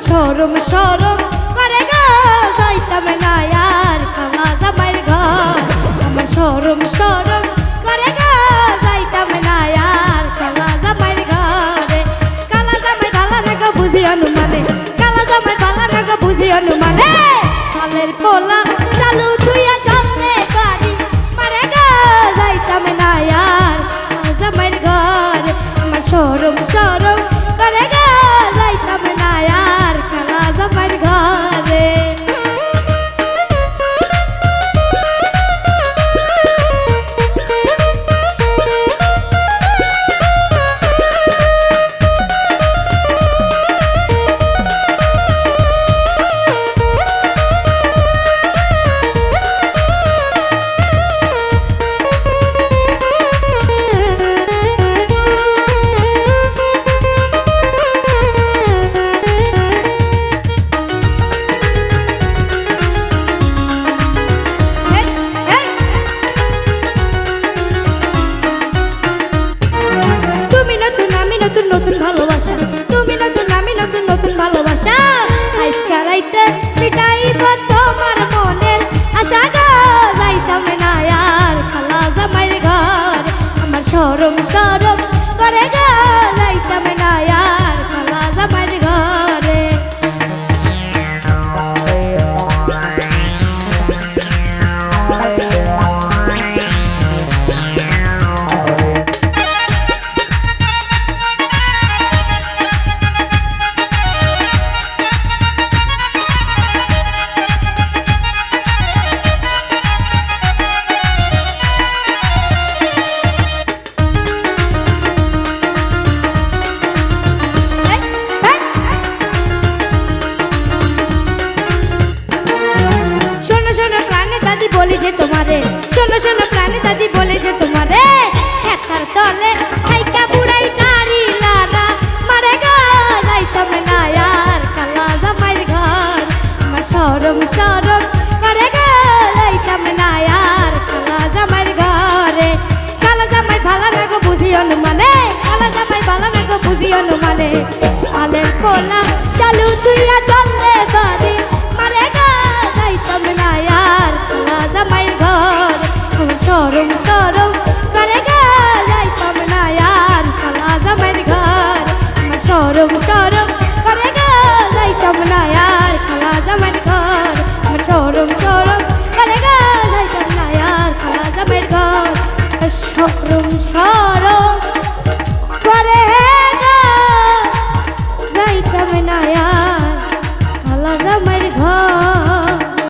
শরম শরম করে গো যাইতাম না আর কালা জামাইর ঘর। আমার শরম শরম করে গো যাইতাম না আর কালা জামাইর ঘরে। কালা জামাই ভালা না গো বুঝি অনুমানে, কালা জামাই ভালা না গো বুঝি অনুমানে। কালের পোলা চালু তুইয়া চললে বাড়ি মারে গো যাইতাম না আর কালা জামাইর ঘরে। আমার শরম শরম করে গো যাইতাম না আর কালা জামাইর ঘরে। নতুন নতুন ভালোবাসা, তুমি নতুন আমি নতুন নতুন ভালোবাসা। আজকে রাইতে মিটাইব তোমার মনের আশা গো যাইতাম না আর খালা জামাইর ঘর। আমার শরম শরম করে গো যাইতাম না আর খালা জামাইর ঘরে। দাদি বলি যে তোমারে, শোনো শোনো প্রাণে দাদি বলে যে তোমারে, খেতার তলে খাইকা বুড়াই কারি লারা মারে গো যাইতাম না আর কালা জামাইর ঘর। আমার শরম শরম করে গো যাইতাম না আর কালা জামাইর ঘরে। কালা জামাই ভালা না গো বুঝি অনুমানে, কালা জামাই ভালা না গো বুঝি অনুমানে। আলের পোলা চালু তুইয়া